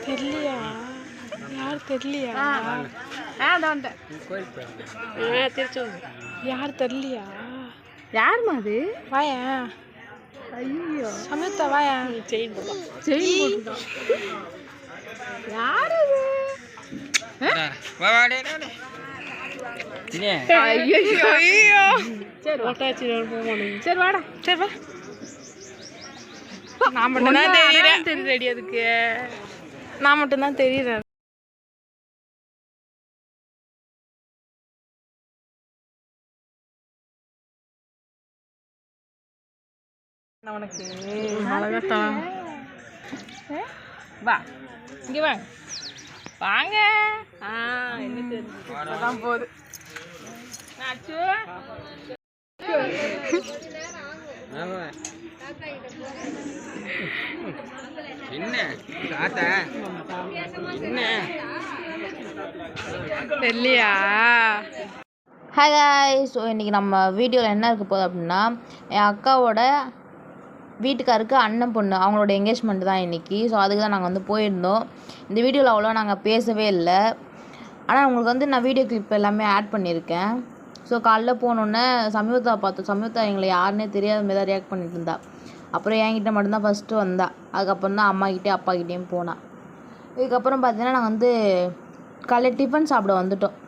தெரியலையா? யார் தெரியலையா? யார் தெரியலையா? யாருமா அது? வாயா. ஐயோ சமயத்தா வாயா. செயின் போட்டுதான். யாரு அது? ஐயோ சரி ஓட்டாச்சு போகணும். சரி வாடா. சரி வா. நான் மட்டும்தான் தெரியுறேன். தெரியுறடி அதுக்கு. நான் மட்டும்தான் தெரியுறேன். உனக்கு அழகாட்டம். வா இங்கே வாங்க வாங்க. என்ன தெரியுதான் போகுது. தெரியலையா? Hi guys. ஸோ இன்றைக்கி நம்ம வீடியோவில் என்ன இருக்க போகுது அப்படின்னா, என் அக்காவோட வீட்டுக்காருக்கு அண்ணன் பொண்ணு அவங்களோட என்கேஜ்மெண்ட் தான் இன்றைக்கி. ஸோ அதுக்கு தான் நாங்கள் வந்து போயிருந்தோம். இந்த வீடியோவில் அவ்வளோ நாங்கள் பேசவே இல்லை. ஆனால் உங்களுக்கு வந்து நான் வீடியோ கிளிப் எல்லாமே ஆட் பண்ணியிருக்கேன். ஸோ காலைல போனோன்னே சமீபத்தா பார்த்தோம். சமீபத்தா எங்களை யாருன்னே தெரியாத மாதிரி தான் ரியாக்ட் பண்ணிட்டு இருந்தா. அப்புறம் என்கிட்ட மட்டும்தான் ஃபஸ்ட்டு வந்தா. அதுக்கப்புறம் தான் அம்மாக்கிட்டே அப்பாக்கிட்டேயும் போனான். இதுக்கப்புறம் பார்த்தீங்கன்னா நாங்கள் வந்து காலையில் டிஃபன் சாப்பிட வந்துட்டோம்.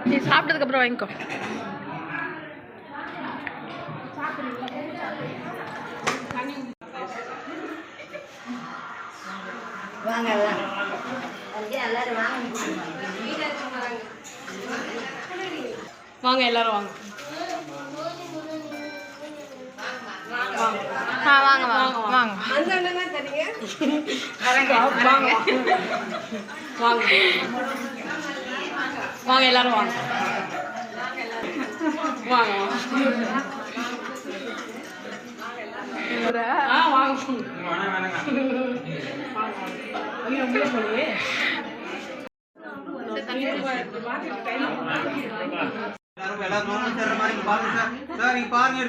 நீ சாப்பிட்டதுக்கு அப்புறம் வாங்கிக்கோ. வாங்க எல்லாரும் வாங்க. வாங்க வாங்க வாங்க. வாங்க எல்லாரும் வாங்க. வாங்க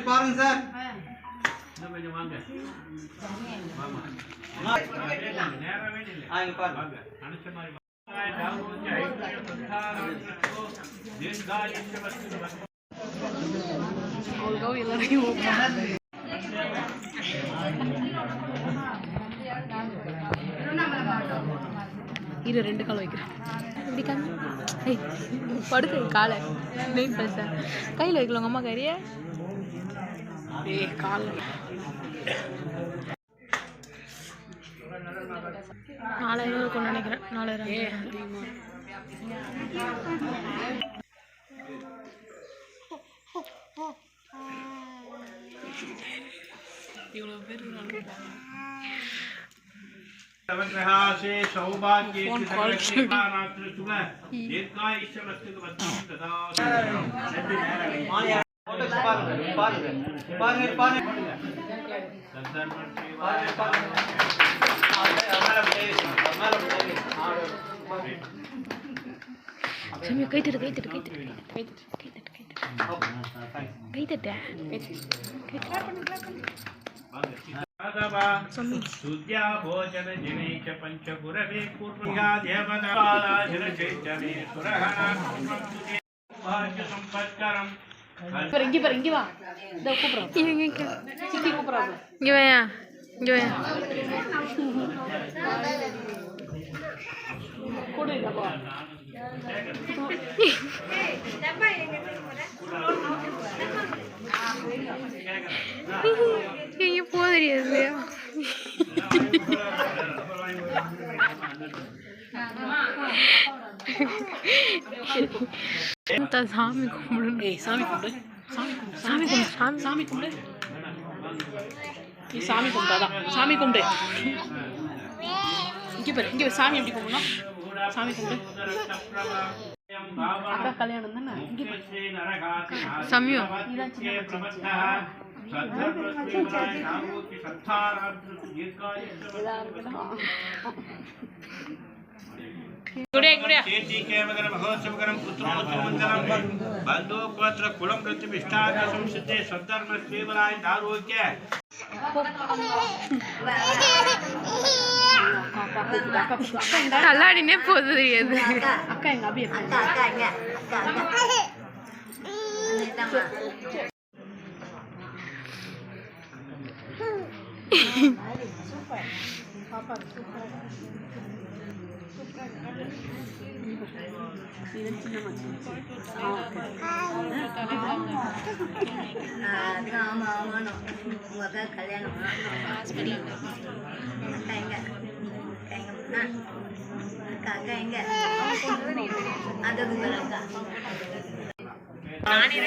பாருங்க சார். இரு 2 கால் வைக்கிறேன். இப்படி காமி. படுக்க காலை நெய் பேச கையில் வைக்கல உங்கள் அம்மா கறிய. கால் நாலாயிரம் இருக்கும்னு நினைக்கிறேன். 4000. இவ்வளோ பேர் சமயம் கை தட்டு கை தட்டு கை தட்டு கை தட்டு கை தட்டு கை தட்டு கை தட்டு. सुद्या भोजन जिनेच पंचगुरवे पूर्वया देवताराधन चैतन्य सुरहना भाग्य संपत्करम. இங்கே வா. இந்த கூப்பிடுறோம். சித்தி கூப்பிடுறாங்க. இங்கே வாயா. இங்கே வாயா. கொடு டப்பா. எங்கே போக தெரியாது. சாமி கும்பிடு. சாமி கும்பிடு. சாமி கும்பிடு. சாமி கும்பிடு. சாமி கும்பிடு. நீ சாமி கும்பிட்டாதான். சாமி கும்பிடு. இங்கே பாரு. இங்கே சாமி எப்படி கும்பிடணும்? சாமி கும்பிடு. அக்கா கல்யாணம் தானே சமயம் महोत्सवकरं पुत्रोत्सवमण्डलं बन्धोपत्र कुलं प्रतिष्ठान संस्कृते सद्धर्म स्वीवराय आरोग्य கல்லாடினே போகுது எது அக்கா எங்க அபி नानी